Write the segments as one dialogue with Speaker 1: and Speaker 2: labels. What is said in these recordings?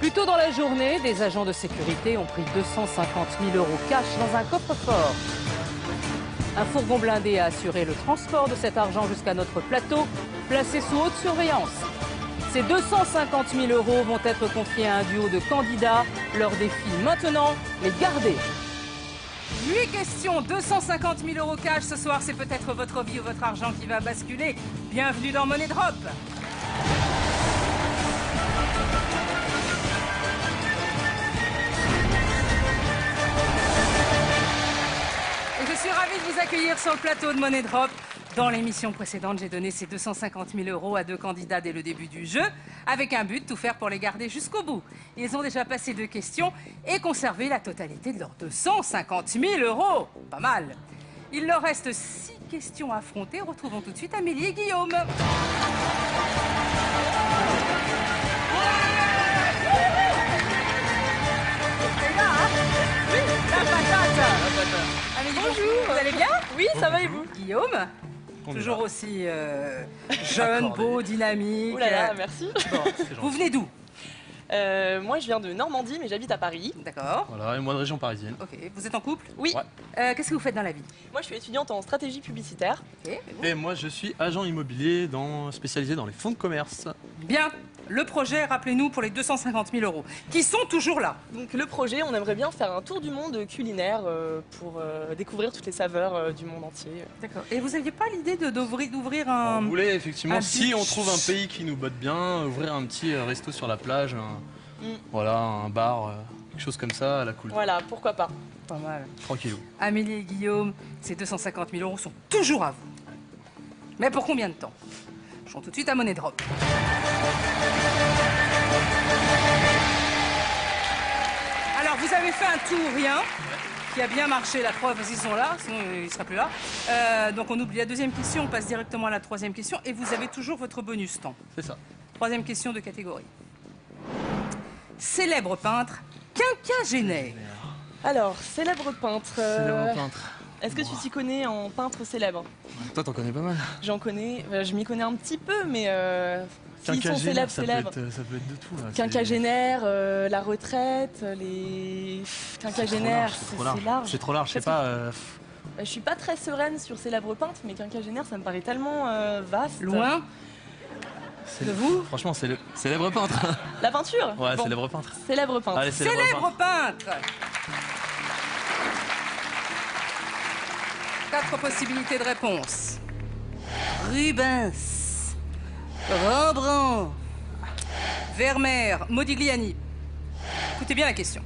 Speaker 1: Plus tôt dans la journée, des agents de sécurité ont pris 250 000 € cash dans un coffre-fort. Un fourgon blindé a assuré le transport de cet argent jusqu'à notre plateau, placé sous haute surveillance. Ces 250 000 € vont être confiés à un duo de candidats. Leur défi maintenant, les garder. 8 questions, 250 000 € cash. Ce soir, c'est peut-être votre vie ou votre argent qui va basculer. Bienvenue dans Money Drop. Et je suis ravie de vous accueillir sur le plateau de Money Drop. Dans l'émission précédente, j'ai donné ces 250 000 € à 2 candidats dès le début du jeu, avec un but, tout faire pour les garder jusqu'au bout. Ils ont déjà passé 2 questions et conservé la totalité de leurs 250 000 €. Pas mal. Il leur reste 6 questions à affronter. Retrouvons tout de suite Amélie et Guillaume. La patate. Amélie, bonjour. Vous allez bien?
Speaker 2: Oui, ça va et vous?
Speaker 1: Guillaume? Toujours aussi jeune, beau, dynamique.
Speaker 2: Ouh là là, merci.
Speaker 1: Bon. Vous venez d'où?
Speaker 2: Moi, je viens de Normandie, mais j'habite à Paris.
Speaker 1: D'accord.
Speaker 3: Voilà, et moi de région parisienne.
Speaker 1: Ok. Vous êtes en couple?
Speaker 2: Oui.
Speaker 3: Ouais.
Speaker 1: Qu'est-ce que vous faites dans la vie?
Speaker 2: Moi, je suis étudiante en stratégie publicitaire.
Speaker 1: Ok.
Speaker 3: Et moi je suis agent immobilier spécialisé dans les fonds de commerce.
Speaker 1: Bien. Le projet, rappelez-nous, pour les 250 000 € qui sont toujours là.
Speaker 2: Donc, le projet, on aimerait bien faire un tour du monde culinaire pour découvrir toutes les saveurs du monde entier.
Speaker 1: D'accord. Et vous n'aviez pas l'idée d'ouvrir
Speaker 3: On
Speaker 1: un...
Speaker 3: voulait effectivement,
Speaker 1: un
Speaker 3: si
Speaker 1: but.
Speaker 3: on trouve un pays qui nous botte bien, ouvrir un petit resto sur la plage, voilà, un bar, quelque chose comme ça à la cool.
Speaker 2: Voilà, pourquoi pas.
Speaker 1: Pas mal.
Speaker 3: Tranquillou.
Speaker 1: Amélie et Guillaume, ces 250 000 € sont toujours à vous. Mais pour combien de temps? Jouons tout de suite à Money Drop. Alors, vous avez fait un tout ou rien qui a bien marché, la preuve, parce qu'ils sont là, sinon ils ne seraient plus là. Donc, on oublie la deuxième question, on passe directement à la troisième question et vous avez toujours votre bonus temps.
Speaker 3: C'est ça.
Speaker 1: Troisième question de catégorie. Célèbre peintre quinquagénaire.
Speaker 2: Alors, célèbre peintre.
Speaker 3: Célèbre peintre.
Speaker 2: Est-ce que tu t'y connais en peintre célèbre?
Speaker 3: Toi t'en connais pas mal.
Speaker 2: J'en connais, je m'y connais un petit peu, mais s'ils sont
Speaker 3: Quinquagénaire,
Speaker 2: célèbres.
Speaker 3: ça peut être de tout. Là.
Speaker 2: Quinquagénaire, la retraite, les quinquagénaires,
Speaker 3: C'est trop large.
Speaker 2: c'est large.
Speaker 3: C'est trop large, je sais
Speaker 2: Parce
Speaker 3: pas.
Speaker 2: Je suis pas très sereine sur célèbre peintre, mais quinquagénaire, ça me paraît tellement vaste.
Speaker 1: Loin de vous?
Speaker 3: Franchement, c'est le célèbre peintre.
Speaker 2: La peinture?
Speaker 3: Ouais,
Speaker 2: Bon.
Speaker 3: célèbre peintre.
Speaker 2: Célèbre peintre.
Speaker 3: Allez,
Speaker 1: Célèbre peintre. 4 possibilités de réponse. Rubens, Rembrandt, Vermeer, Modigliani. Écoutez bien la question.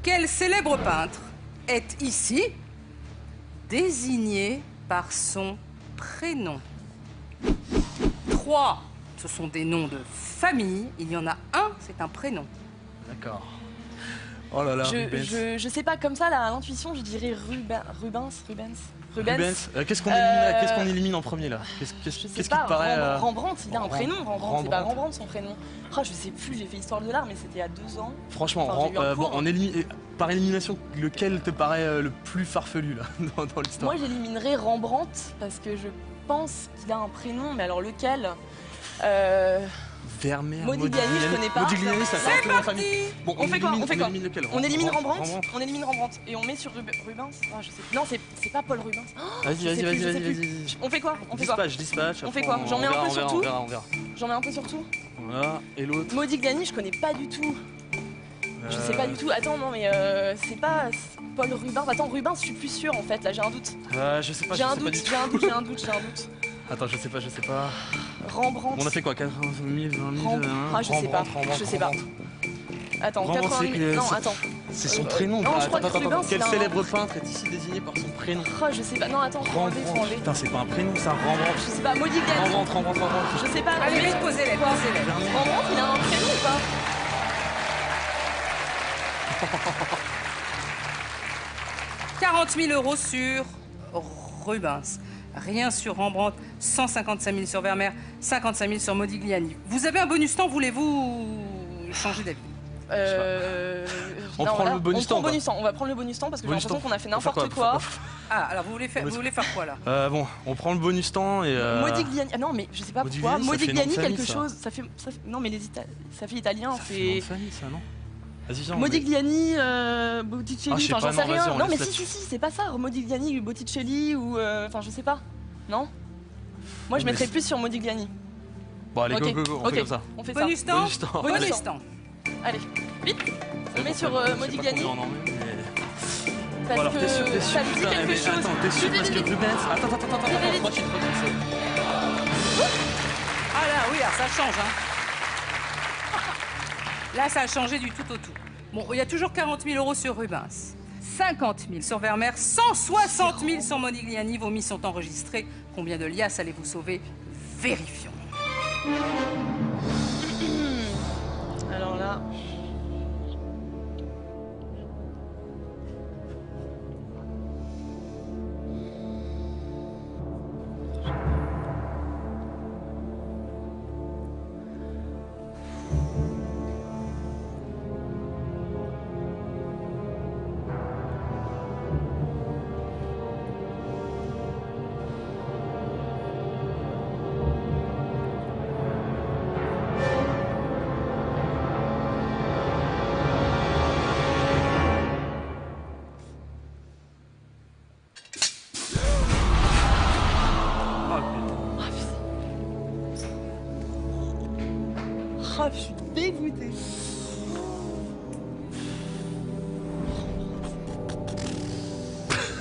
Speaker 1: Quel célèbre peintre est ici désigné par son prénom? 3, ce sont des noms de famille. Il y en a un, c'est un prénom.
Speaker 3: D'accord. Oh là là, Rubens.
Speaker 2: Je sais pas, comme ça, là, à l'intuition, je dirais Rubens.
Speaker 3: Rubens. Qu'est-ce qu'on élimine en premier là? Qu'est-ce
Speaker 2: Je
Speaker 3: qui
Speaker 2: sais
Speaker 3: te
Speaker 2: pas,
Speaker 3: paraît
Speaker 2: Rembrandt, il a un prénom, Rembrandt, c'est pas
Speaker 3: Rembrandt.
Speaker 2: Rembrandt son prénom. Oh, je sais plus, j'ai fait histoire de l'art, mais c'était il y a 2 ans.
Speaker 3: Franchement,
Speaker 2: Enfin, j'ai eu un cours.
Speaker 3: par élimination, lequel te paraît le plus farfelu là dans l'histoire?
Speaker 2: Moi, j'éliminerais Rembrandt parce que je pense qu'il a un prénom, mais alors lequel
Speaker 3: Vermeer,
Speaker 2: Modigliani, je connais pas.
Speaker 3: Modigliani, ça fait un
Speaker 1: C'est
Speaker 3: peu la
Speaker 1: parti.
Speaker 3: famille. Bon,
Speaker 2: On fait quoi
Speaker 3: élimine lequel?
Speaker 2: On élimine
Speaker 3: Rembrandt.
Speaker 2: On élimine Rembrandt et on met sur Rubens. Ah, je sais. Non, c'est pas Paul Rubens. Oh,
Speaker 3: Vas-y,
Speaker 2: je sais plus, je sais plus.
Speaker 3: vas-y.
Speaker 2: On fait quoi On fait quoi
Speaker 3: Dispatch.
Speaker 2: On fait
Speaker 3: après,
Speaker 2: quoi J'en mets un
Speaker 3: verra,
Speaker 2: peu
Speaker 3: on
Speaker 2: sur
Speaker 3: verra,
Speaker 2: tout
Speaker 3: on verra.
Speaker 2: J'en mets un peu sur tout.
Speaker 3: Voilà, et l'autre
Speaker 2: Modigliani, je connais pas du tout. Je sais pas du tout. Attends, non, mais c'est pas Paul Rubens. Attends, Rubens, je suis plus sûre en fait. Là, j'ai un doute.
Speaker 3: Je sais pas,
Speaker 2: J'ai
Speaker 3: je
Speaker 2: un
Speaker 3: sais pas
Speaker 2: doute,
Speaker 3: du tout.
Speaker 2: j'ai un doute.
Speaker 3: Attends, je sais pas.
Speaker 2: Rembrandt.
Speaker 3: On a fait quoi? 80 000, 20 000
Speaker 2: Ah, je sais pas. Je sais pas. Attends,
Speaker 3: Rembrandt,
Speaker 2: 80 000.
Speaker 3: c'est-
Speaker 2: Non,
Speaker 3: c'est-
Speaker 2: attends.
Speaker 3: C'est son prénom.
Speaker 2: non, je crois que Rubens,
Speaker 3: Quel
Speaker 2: c'est un-
Speaker 3: célèbre peintre est ici désigné par son prénom?
Speaker 2: Oh, je sais pas. Non, attends, faut enlever.
Speaker 3: Putain, c'est pas un prénom ça, Rembrandt.
Speaker 2: Je sais pas, Modigliani.
Speaker 3: Rembrandt.
Speaker 2: Je sais pas.
Speaker 1: Allez, vite, posez-les,
Speaker 2: Quoi
Speaker 1: posez-les.
Speaker 2: Rembrandt, il a un prénom ou pas?
Speaker 1: 40 000 € sur Rubens. Rien sur Rembrandt, 155 000 sur Vermeer, 55 000 sur Modigliani. Vous avez un bonus temps, voulez-vous changer d'avis?
Speaker 3: On prend le bonus temps,
Speaker 2: On va prendre le bonus temps parce que j'ai l'impression qu'on a fait n'importe quoi.
Speaker 1: Ah, alors vous voulez faire quoi là?
Speaker 3: Bon, on prend le bonus temps et...
Speaker 2: Modigliani, ah non mais je sais pas pourquoi, Modigliani quelque chose, ça fait... Non mais ça fait italien,
Speaker 3: c'est... Ça fait nom de famille ça, non? Vas-y, viens.
Speaker 2: Modigliani, Botticelli, enfin j'en sais rien. Non mais si, c'est pas ça, Modigliani, Botticelli ou... Enfin je sais pas, non? Moi je mettrais plus sur Modigliani.
Speaker 3: Bon allez, go, on fait comme ça.
Speaker 2: On fait ça.
Speaker 1: Bonus temps.
Speaker 2: Allez, vite. On met sur Modigliani. Parce
Speaker 3: alors,
Speaker 2: que ça me dit quelque chose.
Speaker 3: Attends, t'es sûr parce que Rubens... Attends, 3 titres Rubens.
Speaker 1: Ah là, oui, alors ça change, hein. Là, ça a changé du tout au tout. Bon, il y a toujours 40 000 € sur Rubens. 50 000 sur Vermeer, 160 000 sur Modigliani. Vos mises sont enregistrées. Combien de liasses allez-vous sauver? Vérifions.
Speaker 2: Alors là... Oh, je suis dégoûtée.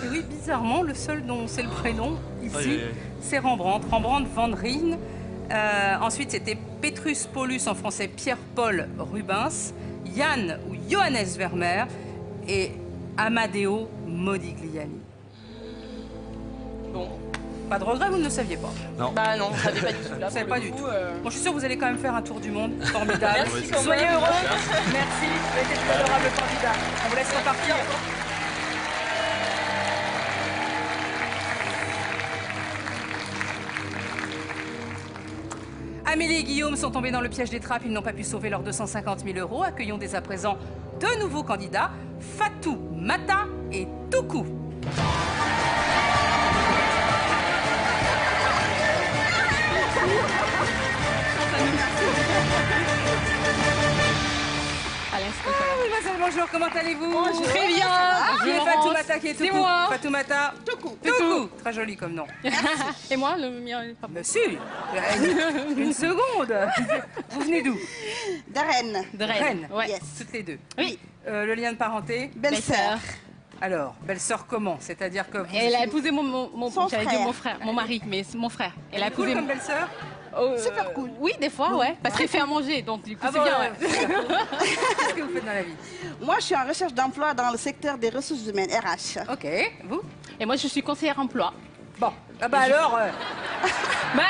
Speaker 1: Et oui, bizarrement, le seul dont c'est le prénom, ici, c'est Rembrandt. Rembrandt van Rijn. Ensuite, c'était Petrus Paulus, en français Pierre-Paul Rubens, Jan ou Johannes Vermeer et Amadeo Modigliani.
Speaker 2: Bon.
Speaker 1: Pas de regret, vous ne le saviez pas?
Speaker 3: Non.
Speaker 2: Bah non, je savais pas du tout. Là,
Speaker 1: savais pas du tout. Bon, je suis sûre que vous allez quand même faire un tour du monde. Formidable.
Speaker 2: Merci,
Speaker 1: Soyez heureux. Merci. Vous avez été un adorable candidat. On vous laisse repartir. Amélie et Guillaume sont tombés dans le piège des trappes. Ils n'ont pas pu sauver leurs 250 000 €. Accueillons dès à présent deux nouveaux candidats, Fatou Mata et Toukou. Bonjour, comment allez-vous?
Speaker 2: Bonjour.
Speaker 1: Très bien. Qui est Fatou Mata, qui est Toukou?
Speaker 4: C'est moi.
Speaker 1: Fatou Mata.
Speaker 4: Toukou.
Speaker 1: Très joli comme nom.
Speaker 4: Et moi, le mien est pas bon.
Speaker 1: Monsieur, une seconde. Vous venez d'où?
Speaker 5: De Rennes.
Speaker 4: De Rennes. Ouais.
Speaker 5: Yes.
Speaker 1: Toutes les deux.
Speaker 4: Oui.
Speaker 1: Le lien de parenté?
Speaker 5: Belle-sœur.
Speaker 1: Alors, belle-sœur comment? C'est-à-dire que vous...
Speaker 4: Elle a épousé
Speaker 5: Son
Speaker 4: j'allais
Speaker 5: frère.
Speaker 4: dire mon frère, mon mari, mais c'est mon frère. Elle a
Speaker 1: cool
Speaker 4: épousé
Speaker 1: comme belle-sœur?
Speaker 5: Super cool.
Speaker 4: Oui, des fois, ouais. Parce qu'elle fait à manger, donc du coup, c'est bien. Ouais.
Speaker 1: Qu'est-ce que vous faites dans la vie?
Speaker 5: Moi, je suis en recherche d'emploi dans le secteur des ressources humaines, RH.
Speaker 1: Ok, vous?
Speaker 4: Et moi, je suis conseillère emploi.
Speaker 1: Bon, ah bah alors...
Speaker 4: Bah,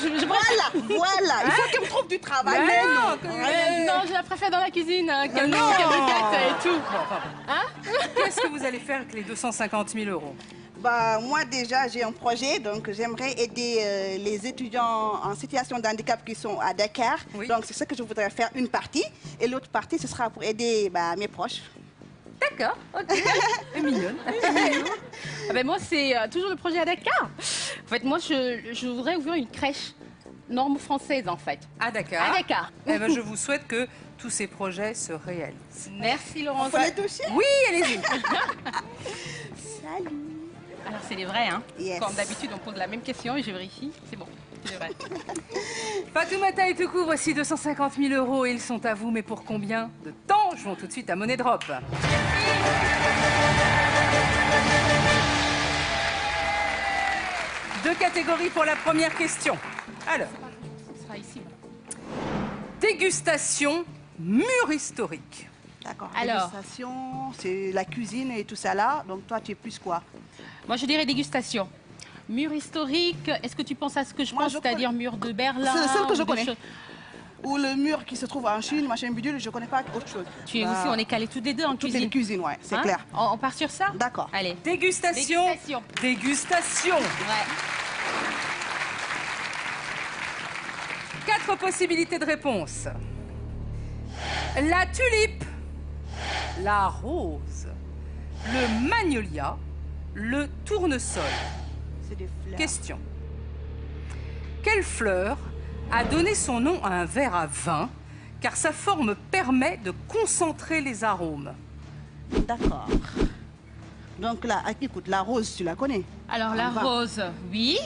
Speaker 4: je préfère...
Speaker 5: Voilà. Il faut qu'elle me trouve du travail.
Speaker 1: Bah
Speaker 5: Mais
Speaker 1: non,
Speaker 5: non.
Speaker 1: que-
Speaker 4: non, je la préfère dans la cuisine, qu'elle
Speaker 1: non.
Speaker 4: me gâte et tout.
Speaker 1: Bon, enfin, bon. Qu'est-ce que vous allez faire avec les 250 000 €?
Speaker 5: Bah, moi, déjà, j'ai un projet. Donc, j'aimerais aider les étudiants en situation de handicap qui sont à Dakar.
Speaker 1: Oui.
Speaker 5: Donc, c'est ce que je voudrais faire une partie. Et l'autre partie, ce sera pour aider mes proches.
Speaker 1: D'accord, ok. C'est mignonne.
Speaker 4: Ah ben moi, c'est toujours le projet à Dakar. En fait, moi, je voudrais ouvrir une crèche norme française, en fait.
Speaker 1: À Dakar.
Speaker 4: À Dakar.
Speaker 1: Eh ben, je vous souhaite que tous ces projets se réalisent.
Speaker 4: Merci, Laurence.
Speaker 5: Faut les toucher?
Speaker 1: Oui, allez-y.
Speaker 5: Salut.
Speaker 4: Alors, c'est les vrais, hein.
Speaker 5: Yes.
Speaker 4: Comme d'habitude, on pose la même question et je vérifie. C'est bon, c'est les vrais.
Speaker 1: Fatou Mata et Toukou, voici 250 000 € et ils sont à vous, mais pour combien de temps? Jouons tout de suite à Money Drop. Deux catégories pour la première question. Alors,
Speaker 4: Ce sera ici.
Speaker 1: dégustation mur historique.
Speaker 5: D'accord.
Speaker 4: Alors.
Speaker 5: Dégustation, c'est la cuisine et tout ça là. Donc, toi, tu es plus quoi?
Speaker 4: Moi, je dirais dégustation. Mur historique, est-ce que tu penses à ce que je
Speaker 5: Moi,
Speaker 4: pense,
Speaker 5: je
Speaker 4: c'est-à-dire mur de Berlin?
Speaker 5: C'est celle que
Speaker 4: ou
Speaker 5: je
Speaker 4: des
Speaker 5: connais.
Speaker 4: choses-
Speaker 5: Ou le mur qui se trouve en Chine, machin bidule, je connais pas autre chose.
Speaker 4: Tu es
Speaker 5: Bah,
Speaker 4: aussi, on est calés tous les deux en
Speaker 5: toutes
Speaker 4: cuisine.
Speaker 5: les cuisines, ouais, c'est
Speaker 4: Hein?
Speaker 5: clair.
Speaker 4: On part sur ça?
Speaker 5: D'accord.
Speaker 4: Allez.
Speaker 1: Dégustation.
Speaker 4: Dégustation.
Speaker 1: Dégustation.
Speaker 4: Ouais.
Speaker 1: 4 possibilités de réponse. La tulipe, la rose, le magnolia, le tournesol.
Speaker 5: C'est des fleurs.
Speaker 1: Question. Quelle fleur a donné son nom à un verre à vin car sa forme permet de concentrer les arômes?
Speaker 5: D'accord. Donc là, écoute, la rose, tu la connais?
Speaker 4: Alors, la rose, oui.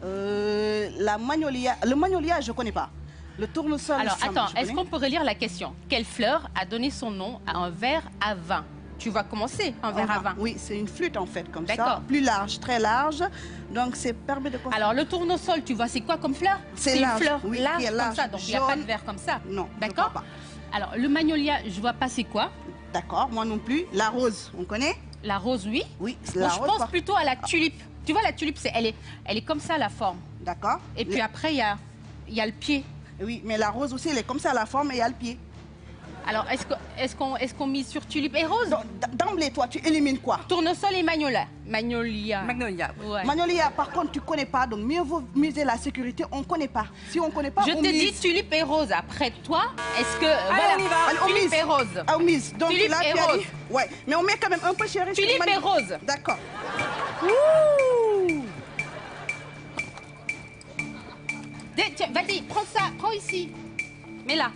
Speaker 5: La magnolia, le magnolia, je ne connais pas. Le tournesol,
Speaker 4: Alors,
Speaker 5: je
Speaker 4: attends,
Speaker 5: connais.
Speaker 4: est-ce qu'on peut relire la question? Quelle fleur a donné son nom à un verre à vin? Tu vas commencer, un verre à vin.
Speaker 5: Oui, c'est une flûte en fait, comme ça.
Speaker 4: D'accord.
Speaker 5: Plus large, très large. Donc, c'est permet de...
Speaker 4: Alors, le tournesol, tu vois, c'est quoi comme fleur?
Speaker 5: C'est
Speaker 4: une
Speaker 5: large,
Speaker 4: fleur
Speaker 5: oui,
Speaker 4: large
Speaker 5: qui est
Speaker 4: comme
Speaker 5: large,
Speaker 4: ça, donc il n'y a pas de
Speaker 5: jaune.
Speaker 4: verre comme ça.
Speaker 5: Non, je
Speaker 4: D'accord.
Speaker 5: crois pas.
Speaker 4: Alors, le magnolia, je vois pas c'est quoi.
Speaker 5: D'accord, moi non plus. La rose, on connaît?
Speaker 4: La rose, oui.
Speaker 5: Oui, c'est
Speaker 4: Moi,
Speaker 5: la
Speaker 4: je
Speaker 5: rose.
Speaker 4: pense plutôt à la tulipe. Tu vois, la tulipe, elle est comme ça, la forme.
Speaker 5: D'accord.
Speaker 4: Et puis après, il y a le pied.
Speaker 5: Oui, mais la rose aussi, elle est comme ça, la forme, et il y a le pied.
Speaker 4: Alors, est-ce qu'on mise sur tulipe et rose?
Speaker 5: Donc, d'emblée, toi, tu élimines quoi?
Speaker 4: Tournesol et magnolia. Magnolia.
Speaker 1: Magnolia.
Speaker 4: Ouais.
Speaker 5: Magnolia, par contre, tu connais pas, donc mieux vaut miser la sécurité, on connaît pas. Si on connaît pas,
Speaker 4: Je
Speaker 5: on
Speaker 4: t'ai dit
Speaker 5: mise.
Speaker 4: tulipe et rose. Après toi, est-ce que...
Speaker 1: on y va.
Speaker 5: Allez, on
Speaker 4: Tulipe
Speaker 5: mise.
Speaker 4: et rose.
Speaker 5: Ah, on mise. Donc
Speaker 4: Tulipe
Speaker 5: là,
Speaker 4: et
Speaker 5: tu as
Speaker 4: rose.
Speaker 5: dit... Ouais, mais on met quand même un peu chéri. sur
Speaker 4: Tulipe et rose.
Speaker 5: D'accord.
Speaker 4: Tiens, vas-y, prends ça. Prends ici. Mets là.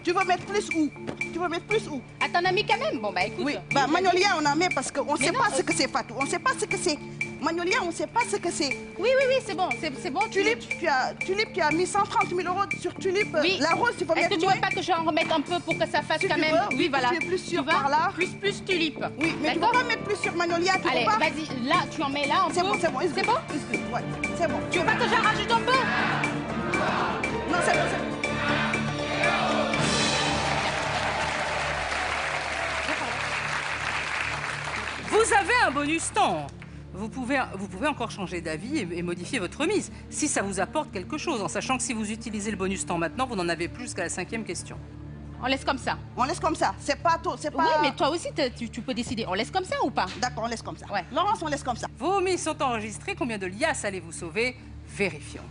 Speaker 5: Tu veux mettre plus où? Tu veux mettre plus où?
Speaker 4: Ah, t'en as mis quand même? Bon, bah écoute.
Speaker 5: Oui, bah Magnolia, on en met parce qu'on ne sait
Speaker 4: non,
Speaker 5: pas ce que c'est, Fatou. On ne sait pas ce que c'est. Magnolia, on ne sait pas ce que c'est.
Speaker 4: Oui, c'est bon. C'est bon.
Speaker 5: Tulipe, tu as mis 130 000 € sur Tulipe.
Speaker 4: Oui.
Speaker 5: La rose, tu peux
Speaker 4: Est-ce
Speaker 5: mettre
Speaker 4: que tu
Speaker 5: moins.
Speaker 4: veux pas que j'en remette un peu pour que ça fasse
Speaker 5: Si
Speaker 4: quand
Speaker 5: tu
Speaker 4: même?
Speaker 5: veux,
Speaker 4: Oui, voilà.
Speaker 5: tu es plus sûr
Speaker 4: Tu vas
Speaker 5: par là.
Speaker 4: Plus tulipe.
Speaker 5: Oui, mais tu
Speaker 4: D'accord.
Speaker 5: peux pas mettre plus sur Magnolia, tu
Speaker 4: Allez,
Speaker 5: peux pas.
Speaker 4: vas-y. Là, tu en mets là un peu.
Speaker 5: C'est bon, c'est bon.
Speaker 4: C'est bon?
Speaker 5: Ouais, c'est bon.
Speaker 4: Tu veux pas que j'en rajoute un peu?
Speaker 5: Non, c'est bon, c'est bon.
Speaker 1: Vous avez un bonus temps. Vous pouvez encore changer d'avis et modifier votre remise si ça vous apporte quelque chose, en sachant que si vous utilisez le bonus temps maintenant, vous n'en avez plus jusqu'à la 5e question.
Speaker 4: On laisse comme ça.
Speaker 5: On laisse comme ça. C'est pas tôt, c'est pas...
Speaker 4: Oui, mais toi aussi, tu peux décider. On laisse comme ça ou pas?
Speaker 5: D'accord, on laisse comme ça.
Speaker 4: Ouais.
Speaker 5: Laurence, on laisse comme ça.
Speaker 1: Vos mises sont enregistrées. Combien de liasses allez-vous sauver? Vérifions.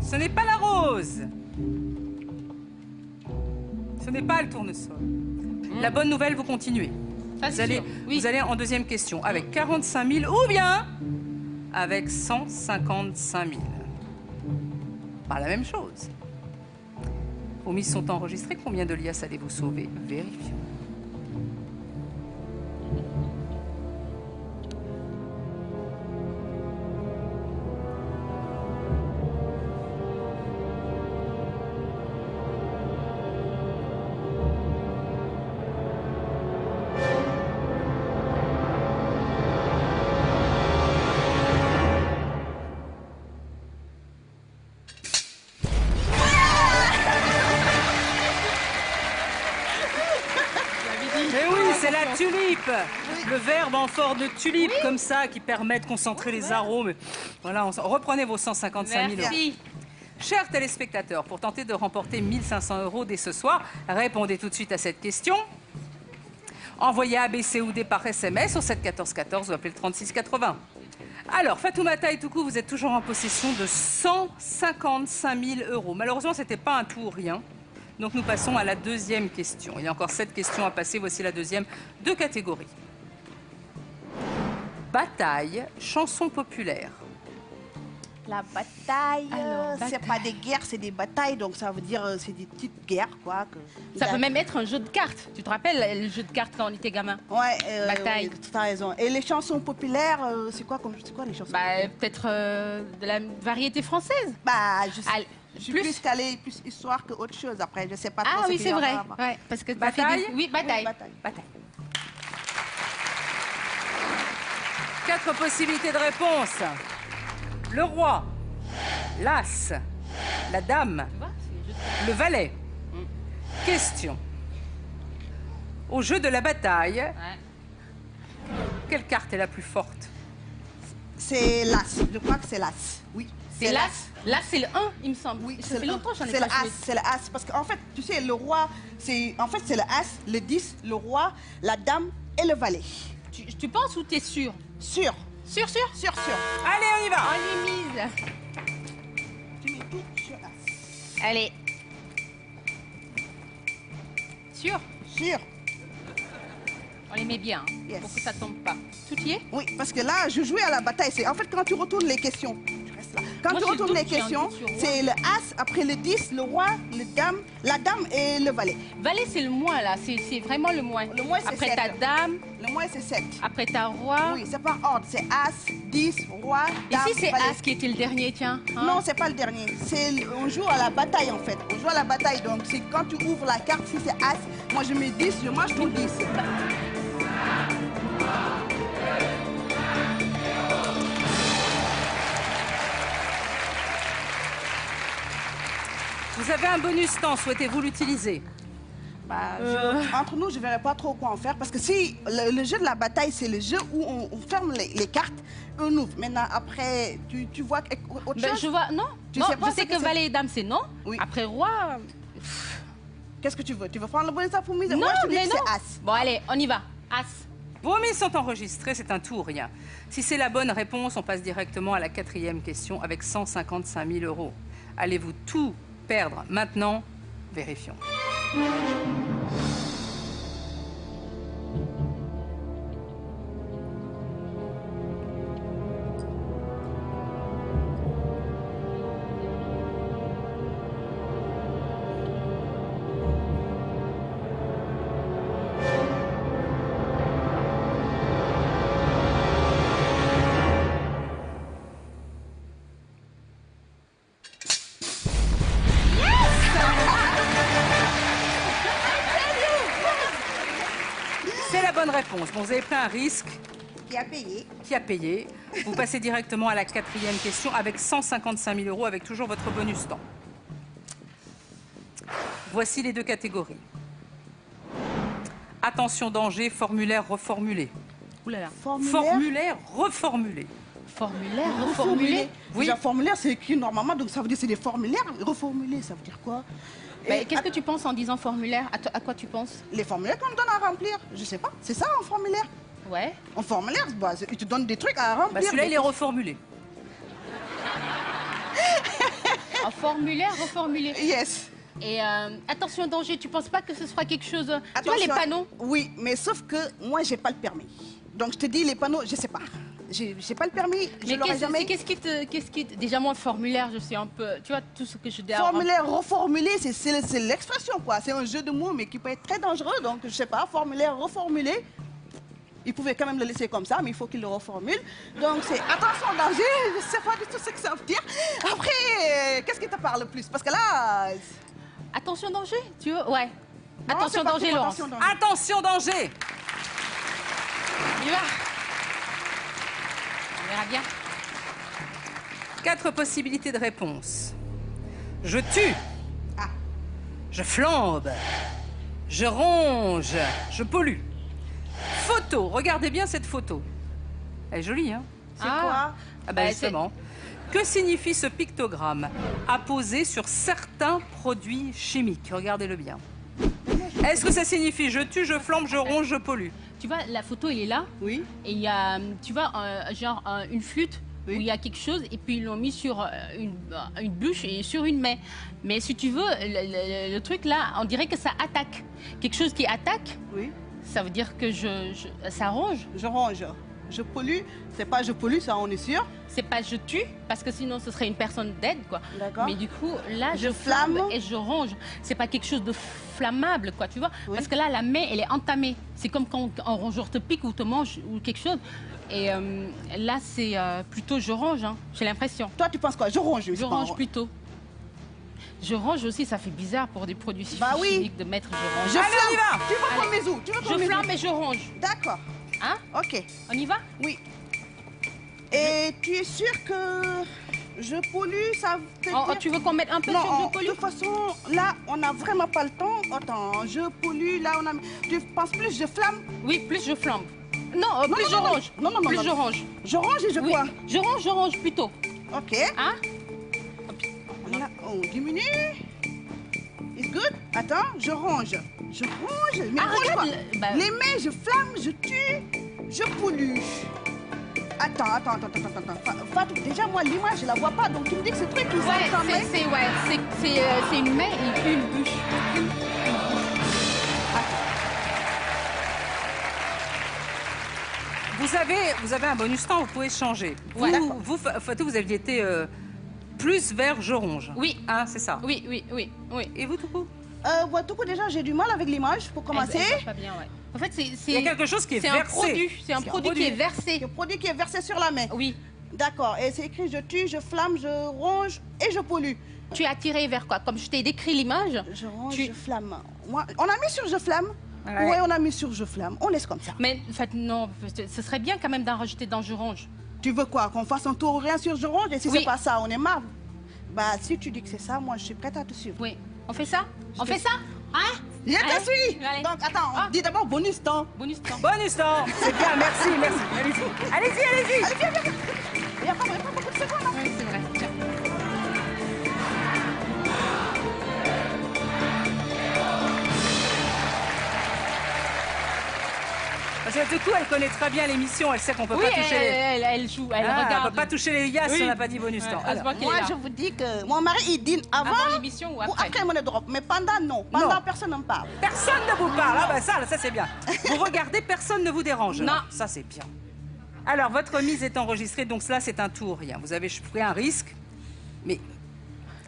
Speaker 1: Ce n'est pas la rose. Ce n'est pas le tournesol. La bonne nouvelle, vous continuez.
Speaker 4: Ça, c'est sûr. Oui.
Speaker 1: Vous allez en deuxième question avec 45 000 ou bien avec 155 000. Pas la même chose. Vos mises sont enregistrées. Combien de liasses allez-vous sauver? Vérifions. Mais oui, c'est la tulipe. Le verbe en forme de tulipe, comme ça, qui permet de concentrer les arômes. Voilà, reprenez vos 155 000 €.
Speaker 4: Merci.
Speaker 1: Chers téléspectateurs, pour tenter de remporter 1 500 € dès ce soir, répondez tout de suite à cette question. Envoyez ABC ou D par SMS au 7 14 14 ou appelez le 36 80. Alors, Fatoumata et Toukou, vous êtes toujours en possession de 155 000 €. Malheureusement, ce n'était pas un tout ou rien. Donc, nous passons à la deuxième question. Il y a encore 7 questions à passer. Voici la deuxième. 2 catégories. Bataille, chanson populaire.
Speaker 5: La bataille,
Speaker 4: Alors,
Speaker 5: c'est pas des guerres, c'est des batailles, donc ça veut dire c'est des petites guerres, quoi.
Speaker 4: Ça peut même être un jeu de cartes. Tu te rappelles le jeu de cartes quand on était gamin?
Speaker 5: Ouais,
Speaker 4: Bataille.
Speaker 5: oui, tu as raison. Et les chansons populaires, c'est quoi les chansons
Speaker 4: Bah, peut-être de la variété française.
Speaker 5: Bah, je
Speaker 4: Allez,
Speaker 5: suis plus calée, plus histoire que autre chose. Après, je sais pas trop
Speaker 4: Ah
Speaker 5: ce
Speaker 4: oui,
Speaker 5: qu'il
Speaker 4: c'est
Speaker 5: y en a
Speaker 4: vrai.
Speaker 5: là-bas.
Speaker 4: Ouais, parce que
Speaker 1: Bataille.
Speaker 4: t'as fait des... Oui, bataille.
Speaker 5: Oui, bataille.
Speaker 1: Bataille. 4 possibilités de réponse. Le roi, l'as, la dame,
Speaker 4: Tu vois, c'est le jeu de-
Speaker 1: le valet. Question. Au jeu de la bataille, quelle carte est la plus forte?
Speaker 5: C'est l'as. Je crois que c'est l'as. Oui.
Speaker 4: C'est l'as. L'as, c'est le 1, il me semble.
Speaker 5: Oui,
Speaker 4: ça fait longtemps que j'en ai
Speaker 5: c'est
Speaker 4: pas
Speaker 5: l'as.
Speaker 4: joué.
Speaker 5: C'est l'as. Parce qu'en fait, tu sais, le roi, c'est le as, le 10, le roi, la dame et le valet.
Speaker 4: Tu penses ou t'es sûr?
Speaker 5: Sûr.
Speaker 4: Sûr?
Speaker 5: Sûr.
Speaker 1: Allez, on y va.
Speaker 4: On les mise.
Speaker 5: Tu mets tout sur as.
Speaker 4: Allez. Sûr?
Speaker 5: Sûr.
Speaker 4: On les met bien,
Speaker 5: Yes.
Speaker 4: pour que ça tombe pas. Tout y est?
Speaker 5: Oui, parce que là, je jouais à la bataille. En fait, quand tu retournes les questions, tu restes là. Quand
Speaker 4: Moi,
Speaker 5: tu
Speaker 4: j'ai
Speaker 5: retournes
Speaker 4: doute
Speaker 5: les
Speaker 4: qu'il y a un
Speaker 5: questions,
Speaker 4: doute sur roi.
Speaker 5: c'est le as, après le 10, le roi, la dame et le valet.
Speaker 4: Valet, c'est le moins, là. C'est vraiment le moins.
Speaker 5: Le moins, c'est
Speaker 4: Après
Speaker 5: 7.
Speaker 4: ta dame,
Speaker 5: Le moins, c'est 7.
Speaker 4: après ta roi.
Speaker 5: Oui, c'est par ordre. C'est as, 10, roi, dame,
Speaker 4: Ici, c'est
Speaker 5: valet.
Speaker 4: As qui était le dernier, tiens. Hein?
Speaker 5: Non, c'est pas le dernier. On joue à la bataille, en fait. On joue à la bataille. Donc, c'est quand tu ouvres la carte, si c'est as, moi, je mets 10, je mange ton 10.
Speaker 1: Vous avez un bonus temps, souhaitez-vous l'utiliser?
Speaker 5: Entre nous, je ne verrai pas trop quoi en faire. Parce que si le jeu de la bataille, c'est le jeu où on ferme les cartes, on ouvre. Maintenant, après, tu vois autre
Speaker 4: Ben,
Speaker 5: chose?
Speaker 4: je vois, non.
Speaker 5: Tu
Speaker 4: Non,
Speaker 5: sais pas
Speaker 4: je
Speaker 5: ce
Speaker 4: sais
Speaker 5: que
Speaker 4: que
Speaker 5: c'est?
Speaker 4: valet et dame, c'est non.
Speaker 5: Oui.
Speaker 4: Après roi.
Speaker 5: Qu'est-ce que tu veux? Tu veux prendre le bonus pour mise?
Speaker 4: Non,
Speaker 5: Moi, je te dis
Speaker 4: mais
Speaker 5: que
Speaker 4: non.
Speaker 5: c'est as.
Speaker 4: Bon, allez, on y va. As.
Speaker 1: Vos mises sont enregistrées, c'est un tout ou rien. Si c'est la bonne réponse, on passe directement à la 4e question avec 155 000 €. Allez-vous tout perdre maintenant? Vérifions. C'est la bonne réponse. Bon, vous avez pris un risque.
Speaker 5: Qui a payé?
Speaker 1: Qui a payé? Vous passez directement à la 4e question avec 155 000 € avec toujours votre bonus temps. Voici les deux catégories. Attention danger, formulaire reformulé.
Speaker 4: Ouh là là.
Speaker 1: Formulaire reformulé.
Speaker 4: Formulaire reformulé.
Speaker 1: Oui.
Speaker 5: Déjà, formulaire, c'est écrit normalement, donc ça veut dire que c'est des formulaires. Reformulés, ça veut dire quoi?
Speaker 4: Ben, qu'est-ce que tu penses en disant formulaire? À quoi tu penses?
Speaker 5: Les formulaires qu'on me donne à remplir, je sais pas. C'est ça, un formulaire?
Speaker 4: Ouais.
Speaker 5: Un formulaire, bah, ils te donnent des trucs à remplir.
Speaker 1: Bah, celui-là, il est reformulé.
Speaker 4: Un formulaire reformulé.
Speaker 5: Yes.
Speaker 4: Et attention danger, tu penses pas que ce sera quelque chose... Tu vois les
Speaker 5: Attention.
Speaker 4: panneaux?
Speaker 5: Oui, mais sauf que moi, j'ai pas le permis. Donc, je te dis, les panneaux, je sais pas. J'ai pas le permis, je
Speaker 4: Mais
Speaker 5: l'aurai jamais.
Speaker 4: qu'est-ce qui te... Déjà, moi, formulaire, je suis un peu... Tu vois, tout ce que je dis...
Speaker 5: Formulaire reformulé, c'est l'expression, quoi. C'est un jeu de mots, mais qui peut être très dangereux. Donc, je sais pas, formulaire reformulé. Il pouvait quand même le laisser comme ça, mais il faut qu'il le reformule. Donc, c'est attention danger, je sais pas du tout ce que ça veut dire. Après, qu'est-ce qui te parle le plus? Parce que là...
Speaker 4: Attention danger, tu veux? Ouais.
Speaker 5: non,
Speaker 4: Attention
Speaker 5: c'est pas
Speaker 4: danger,
Speaker 5: pour
Speaker 4: Laurence.
Speaker 5: attention danger.
Speaker 1: Attention danger!
Speaker 4: On y va. On verra bien.
Speaker 1: 4 possibilités de réponse. Je tue.
Speaker 5: Ah.
Speaker 1: Je flambe. Je ronge. Je pollue. Photo. Regardez bien cette photo. Elle est jolie, hein?
Speaker 5: C'est quoi?
Speaker 1: Ah
Speaker 4: Bah,
Speaker 1: justement. Que signifie ce pictogramme apposé sur certains produits chimiques? Regardez-le bien. Est-ce que ça signifie je tue, je flambe, je ronge, je pollue?
Speaker 4: Tu vois, la photo, elle est là.
Speaker 5: Oui.
Speaker 4: Et il y a, tu vois, une flûte
Speaker 5: Oui.
Speaker 4: où il y a quelque chose. Et puis, ils l'ont mis sur une bûche et sur une main. Mais si tu veux, le truc là, on dirait que ça attaque. Quelque chose qui attaque,
Speaker 5: Oui.
Speaker 4: ça veut dire que ça ronge.
Speaker 5: Je ronge. Je pollue. C'est pas je pollue, ça, on est sûr.
Speaker 4: C'est pas je tue, parce que sinon ce serait une personne dead, quoi.
Speaker 5: D'accord.
Speaker 4: Mais du coup, là,
Speaker 5: Je
Speaker 4: je flamme
Speaker 5: flamme.
Speaker 4: et je ronge. C'est pas quelque chose de flammable, quoi, tu vois.
Speaker 5: Oui.
Speaker 4: Parce que là, la main, elle est entamée. C'est comme quand un rongeur te pique ou te mange ou quelque chose. Et là, c'est plutôt je ronge, hein, j'ai l'impression.
Speaker 5: Toi, tu penses quoi? Je ronge.
Speaker 4: Je range plutôt. Je range aussi, ça fait bizarre pour des produits
Speaker 5: Bah oui.
Speaker 4: chimiques de mettre je range.
Speaker 5: Je
Speaker 1: Allez, on y
Speaker 5: flamme.
Speaker 1: va.
Speaker 5: Tu veux qu'on
Speaker 4: Allez.
Speaker 5: met où? Tu veux qu'on
Speaker 4: Je
Speaker 5: met où?
Speaker 4: flamme et je ronge.
Speaker 5: D'accord.
Speaker 4: Hein?
Speaker 5: Ok.
Speaker 4: On y va?
Speaker 5: Oui. Et tu es sûr que Je pollue, ça veut
Speaker 4: Oh,
Speaker 5: dire...
Speaker 4: tu veux qu'on mette un peu sur
Speaker 5: Non,
Speaker 4: je pollue?
Speaker 5: de toute façon, là, on n'a vraiment pas le temps. Attends, je pollue, là, on a... Tu penses plus, je flamme?
Speaker 4: Oui, plus je flambe. Non, plus je range.
Speaker 5: Non, non, non.
Speaker 4: Plus
Speaker 5: non.
Speaker 4: je range.
Speaker 5: Je range et je
Speaker 4: Oui,
Speaker 5: quoi?
Speaker 4: je range plutôt.
Speaker 5: Ok.
Speaker 4: Hein?
Speaker 5: Là, on diminue. It's good. Attends, je range. Je range. Mais range
Speaker 4: regarde,
Speaker 5: quoi?
Speaker 4: bah-
Speaker 5: Les mains, je flamme, je tue, je pollue. Attends. Fatou, déjà, moi, l'image, je la vois pas. Donc, tu me dis que ce truc, ils
Speaker 4: Ouais,
Speaker 5: sont quand même...
Speaker 4: c'est une main et une bûche.
Speaker 1: Vous avez un bonus temps, vous pouvez changer.
Speaker 4: Ouais.
Speaker 1: Vous, Fatou, vous aviez été plus vers je ronge.
Speaker 4: Oui.
Speaker 1: Hein, c'est ça.
Speaker 4: Oui.
Speaker 1: Et vous, Toukou?
Speaker 5: Moi, tout coup, déjà, j'ai du mal avec l'image pour commencer.
Speaker 4: Elle va pas bien, ouais. En fait,
Speaker 1: Il y a quelque chose qui est
Speaker 4: c'est
Speaker 1: versé.
Speaker 4: un produit. C'est un produit qui est versé.
Speaker 5: Le produit qui est versé sur la main.
Speaker 4: Oui.
Speaker 5: D'accord. Et c'est écrit je tue, je flamme, je ronge et je pollue.
Speaker 4: Tu es attiré vers quoi? Comme je t'ai décrit l'image.
Speaker 5: Je range,
Speaker 4: Tu-
Speaker 5: je flamme. Moi, on a mis sur je flamme.
Speaker 1: Ouais.
Speaker 5: Ouais, on a mis sur je flamme. On laisse comme ça.
Speaker 4: Mais en fait, non, ce serait bien quand même d'en rajouter dans je range.
Speaker 5: Tu veux quoi? Qu'on fasse un tour ou rien sur je range? Et si
Speaker 4: Oui.
Speaker 5: c'est pas ça, on est marre. Bah, si tu dis que c'est ça, moi, je suis prête à te suivre.
Speaker 4: Oui. On fait ça? On fait ça? Hein?
Speaker 5: Je te
Speaker 4: Allez.
Speaker 5: suis.
Speaker 4: Allez.
Speaker 5: Donc, attends,
Speaker 4: Ah.
Speaker 5: dis d'abord bonus temps.
Speaker 4: Bonus temps.
Speaker 1: Bonus temps. C'est bien, merci. Allez-y.
Speaker 5: Allez, viens. Il n'y a pas beaucoup de secondes. Hein.
Speaker 4: Oui, c'est vrai. Tiens.
Speaker 1: Parce que du coup, elle connaît très bien l'émission, elle sait qu'on peut
Speaker 4: Oui,
Speaker 1: pas toucher les...
Speaker 4: elle joue, elle
Speaker 1: Ah,
Speaker 4: regarde.
Speaker 1: on peut pas toucher les yas si
Speaker 4: Oui.
Speaker 1: on n'a pas dit bonus temps.
Speaker 4: Ouais,
Speaker 1: Alors,
Speaker 4: heureusement qu'il
Speaker 5: Moi,
Speaker 4: est là.
Speaker 5: je vous dis que mon mari, il dîne avant,
Speaker 4: Avant l'émission ou
Speaker 5: ou
Speaker 4: après?
Speaker 5: après Money Drop. Mais pendant, non. Pendant,
Speaker 1: Non.
Speaker 5: personne n'en parle.
Speaker 1: personne ne vous parle. Ah bah ça c'est bien. Vous regardez, personne ne vous dérange.
Speaker 4: Non.
Speaker 1: Ça c'est bien. Alors, votre mise est enregistrée, donc cela c'est un tout ou rien. Vous avez pris un risque, mais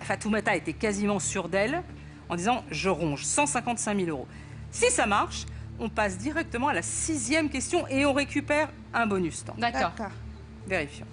Speaker 1: Fatoumata était quasiment sûre d'elle en disant je ronge 155 000 €. Si ça marche, on passe directement à la 6e question et on récupère un bonus temps.
Speaker 4: D'accord.
Speaker 1: Vérifions.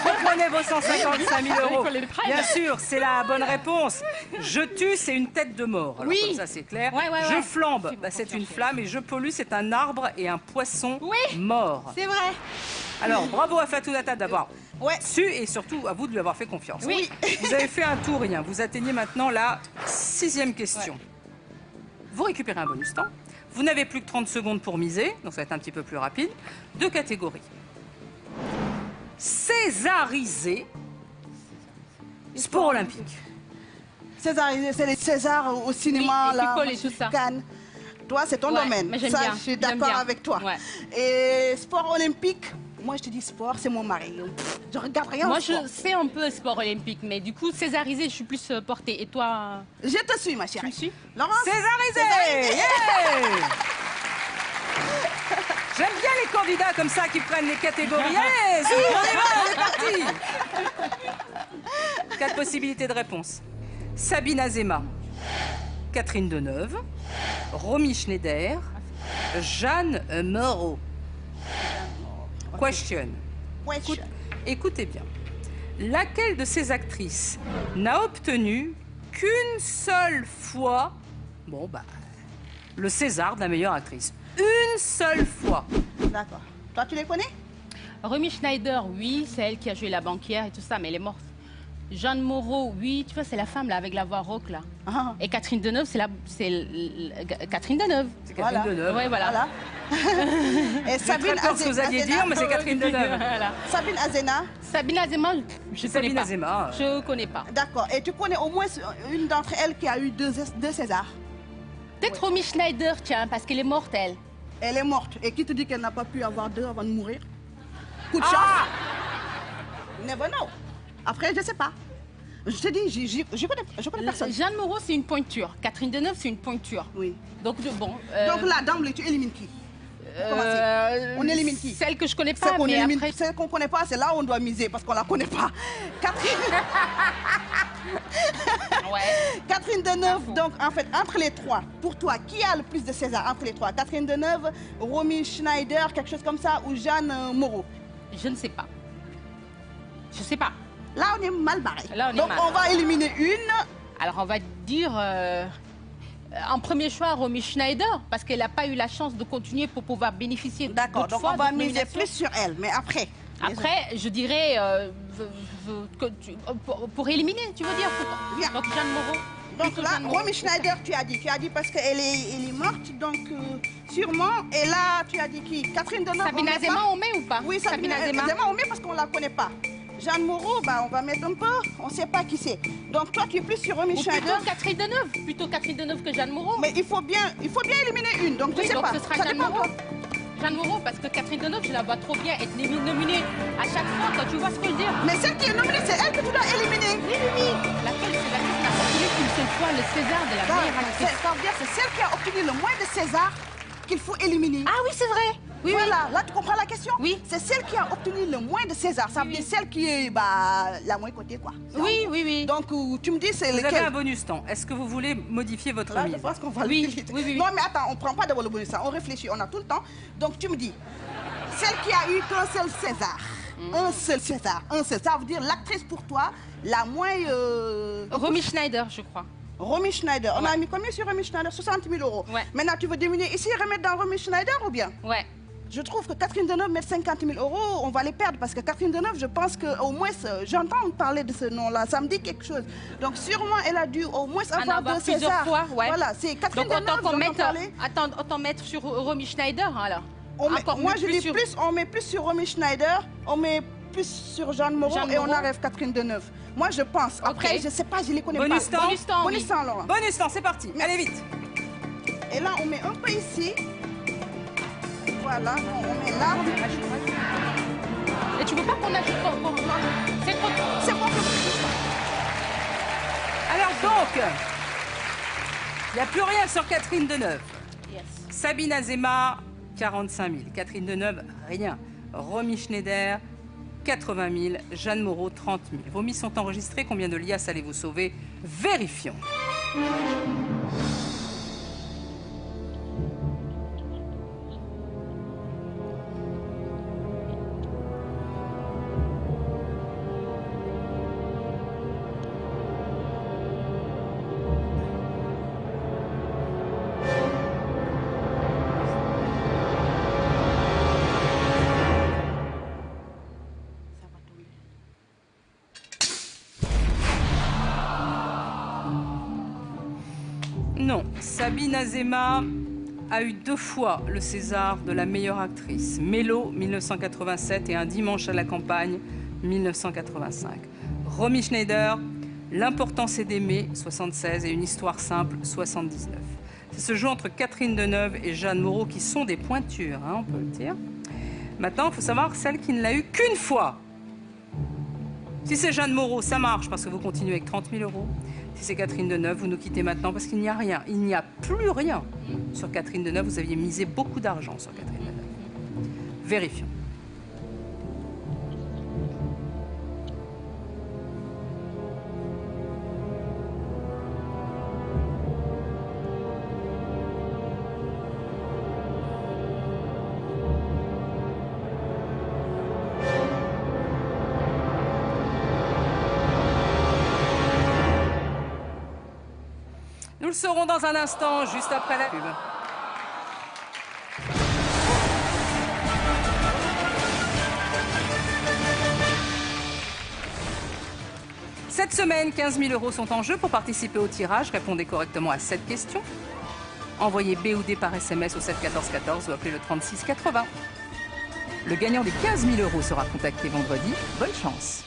Speaker 1: Reprenez vos 155 000
Speaker 4: Il
Speaker 1: €.
Speaker 4: fallait le prendre.
Speaker 1: Bien sûr, c'est la bonne réponse. Je tue, c'est une tête de mort. Alors,
Speaker 4: Oui.
Speaker 1: comme ça, c'est clair.
Speaker 4: Ouais.
Speaker 1: Je flambe,
Speaker 4: C'est bon,
Speaker 1: bah, c'est
Speaker 4: faut
Speaker 1: une
Speaker 4: chercher.
Speaker 1: flamme. Et je pollue, c'est un arbre et un poisson
Speaker 4: Oui.
Speaker 1: mort.
Speaker 4: C'est vrai.
Speaker 1: Alors, bravo à Fatoumata d'avoir
Speaker 5: Ouais.
Speaker 1: su et surtout à vous de lui avoir fait confiance.
Speaker 4: Oui.
Speaker 1: Vous avez fait un tout ou rien. Vous atteignez maintenant la 6e question. Vous récupérez un bonus temps. Vous n'avez plus que 30 secondes pour miser, donc ça va être un petit peu plus rapide. 2 catégories. Césarisé, sport olympique.
Speaker 5: César, c'est les Césars au cinéma,
Speaker 4: Oui, et
Speaker 5: là.
Speaker 4: People et tout ça.
Speaker 5: Cannes. Toi, c'est ton
Speaker 4: Ouais,
Speaker 5: domaine.
Speaker 4: mais j'aime
Speaker 5: Ça,
Speaker 4: bien,
Speaker 5: je suis
Speaker 4: j'aime
Speaker 5: d'accord
Speaker 4: bien.
Speaker 5: avec toi.
Speaker 4: Ouais.
Speaker 5: Et sport olympique, moi, je te dis sport, c'est mon mari. Je regarde rien
Speaker 4: Moi,
Speaker 5: au sport.
Speaker 4: je sais un peu sport olympique, mais du coup, césarisé, je suis plus portée. Et toi,
Speaker 5: Je te suis, ma
Speaker 4: tu
Speaker 5: chérie.
Speaker 4: me suis?
Speaker 5: Laurence,
Speaker 1: Césarisé! Yeah! J'aime bien les candidats comme ça qui prennent les catégories. Allez, on y va, on est parti. 4 possibilités de réponse. Sabine Azéma, Catherine Deneuve, Romy Schneider, Jeanne Moreau. Question.
Speaker 5: question.
Speaker 1: Écoutez bien. Laquelle de ces actrices n'a obtenu qu'une seule fois, le César de la meilleure actrice? Une seule fois.
Speaker 5: D'accord. Toi, tu les connais?
Speaker 4: Romy Schneider, oui, c'est elle qui a joué la banquière et tout ça, mais elle est morte. Jeanne Moreau, oui, tu vois, c'est la femme là avec la voix rauque là.
Speaker 5: Ah,
Speaker 4: Et Catherine Deneuve, Catherine Deneuve.
Speaker 1: C'est Catherine
Speaker 5: Voilà.
Speaker 1: Deneuve.
Speaker 4: Ouais, voilà.
Speaker 5: Et
Speaker 1: J'ai très peur de ce que vous alliez dire, mais c'est Catherine Deneuve.
Speaker 4: Voilà.
Speaker 5: Sabine Azena.
Speaker 4: Sabine Azéma, je connais
Speaker 1: Sabine
Speaker 4: pas.
Speaker 1: Azéma.
Speaker 4: Je connais pas.
Speaker 5: D'accord. Et tu connais au moins une d'entre elles qui a eu deux Césars.
Speaker 4: Peut-être Romy Schneider, tiens, parce qu'elle est morte, elle.
Speaker 5: Elle est morte. Et qui te dit qu'elle n'a pas pu avoir deux avant de mourir? Coup de chance.
Speaker 1: Ah!
Speaker 5: Never know. Après, je sais pas. Je te dis, je connais personne.
Speaker 4: Jeanne Moreau, c'est une pointure. Catherine Deneuve, c'est une pointure.
Speaker 5: Oui.
Speaker 4: Donc, bon.
Speaker 5: Donc là, d'emblée, tu élimines qui? On élimine qui?
Speaker 4: Celle que je connais pas, mais après...
Speaker 5: Celle qu'on connaît pas, c'est là où on doit miser, parce qu'on la connaît pas. Catherine Deneuve, donc en fait, entre les trois, pour toi, qui a le plus de César entre les trois? Catherine Deneuve, Romy Schneider, quelque chose comme ça, ou Jeanne Moreau?
Speaker 4: Je ne sais pas. Je sais pas.
Speaker 5: Là, on est mal barré.
Speaker 4: Donc,
Speaker 5: on va éliminer une.
Speaker 4: Alors, on va dire... en premier choix, Romy Schneider, parce qu'elle n'a pas eu la chance de continuer pour pouvoir bénéficier de
Speaker 5: D'accord, donc on va miser plus sur elle, mais après.
Speaker 4: Après, je dirais, pour éliminer, tu veux dire
Speaker 5: Bien.
Speaker 4: Donc Jeanne Moreau.
Speaker 5: Donc là, Romy Schneider, tu as dit parce qu'elle est morte, donc sûrement. Et là, tu as dit qui? Catherine Deneuve.
Speaker 4: Sabine Azéma, on met ou pas?
Speaker 5: Oui, Sabine Azéma, on met parce qu'on ne la connaît pas. Jeanne Moreau, bah, on va mettre un peu, on ne sait pas qui c'est. Donc toi, tu es plus sur Romy Schneider.
Speaker 4: Plutôt Catherine Deneuve que Jeanne Moreau.
Speaker 5: Mais il faut bien éliminer une, donc je ne sais pas.
Speaker 4: Ce sera Jeanne Moreau. Jeanne Moreau, parce que Catherine Deneuve, je la vois trop bien être nominée à chaque fois, quand tu vois ce que je veux dire.
Speaker 5: Mais celle qui est nominée, c'est elle que tu dois éliminer.
Speaker 4: Oui. Laquelle c'est laquelle qui a obtenu une seule fois le César de la meilleure actrice.
Speaker 5: Ça veut dire que c'est celle qui a obtenu le moins de César qu'il faut éliminer.
Speaker 4: Ah oui, c'est vrai. Oui,
Speaker 5: voilà, là tu comprends la question?
Speaker 4: Oui.
Speaker 5: C'est celle qui a obtenu le moins de César. Ça veut dire celle qui est la moins cotée, quoi.
Speaker 4: Oui.
Speaker 5: Donc tu me dis c'est lequel?
Speaker 1: Vous avez un bonus temps. Est-ce que vous voulez modifier votre
Speaker 5: Là,
Speaker 1: mise?
Speaker 5: je pense qu'on va le
Speaker 4: Oui.
Speaker 5: Non, mais attends, on ne prend pas d'abord le bonus temps. On réfléchit, on a tout le temps. Donc tu me dis, celle qui a eu qu'un seul César. Un seul César. Ça veut dire l'actrice pour toi, la moins...
Speaker 4: Romy Schneider, je crois.
Speaker 5: Romy Schneider. On a mis combien sur Romy Schneider? 60 000 €.
Speaker 4: Ouais.
Speaker 5: Maintenant, tu veux diminuer ici et remettre dans Romy Schneider ou bien?
Speaker 4: Ouais.
Speaker 5: Je trouve que Catherine Deneuve met 50 000 €, on va les perdre parce que Catherine Deneuve, je pense qu'au moins, j'entends parler de ce nom-là, ça me dit quelque chose. Donc sûrement, elle a dû au moins avoir deux Césars.
Speaker 4: Fois, ouais.
Speaker 5: Voilà, c'est Catherine
Speaker 4: Donc
Speaker 5: Deneuve,
Speaker 4: autant mettre sur Romy Schneider, alors.
Speaker 5: Moi, je dis plus, on met plus sur Romy Schneider, on met plus sur Jeanne Moreau et on enlève Catherine Deneuve. Moi, je pense. Après, je ne sais pas, je ne les connais
Speaker 1: Bonus
Speaker 5: pas.
Speaker 1: temps.
Speaker 5: Bonus temps, Laurent.
Speaker 1: Bonus temps, c'est parti. Allez vite.
Speaker 5: Et là, on met un peu ici. Voilà, on met là.
Speaker 4: Et tu veux pas qu'on ajoute c'est trop.
Speaker 5: C'est bon.
Speaker 1: Alors donc, il n'y a plus rien sur Catherine Deneuve.
Speaker 4: Yes.
Speaker 1: Sabine Azéma, 45 000. Catherine Deneuve, rien. Romy Schneider, 80 000. Jeanne Moreau, 30 000. Vos mises sont enregistrées. Combien de liasses allez-vous sauver? Vérifions. Non, Sabine Azéma a eu 2 fois le César de la meilleure actrice. Mélo, 1987 et Un dimanche à la campagne, 1985. Romy Schneider, L'important c'est d'aimer, 76 et Une histoire simple, 79. C'est ce jeu entre Catherine Deneuve et Jeanne Moreau qui sont des pointures, hein, on peut le dire. Maintenant, il faut savoir celle qui ne l'a eu qu'une fois. Si c'est Jeanne Moreau, ça marche parce que vous continuez avec 30 000 €. Si c'est Catherine Deneuve, vous nous quittez maintenant parce qu'il n'y a rien. Il n'y a plus rien sur Catherine Deneuve. Vous aviez misé beaucoup d'argent sur Catherine Deneuve. Vérifions. Nous le saurons dans un instant, juste après la pub. Cette semaine, 15 000 € sont en jeu. Pour participer au tirage, répondez correctement à 7 questions. Envoyez B ou D par SMS au 7 14 14 ou appelez le 36 80. Le gagnant des 15 000 € sera contacté vendredi. Bonne chance.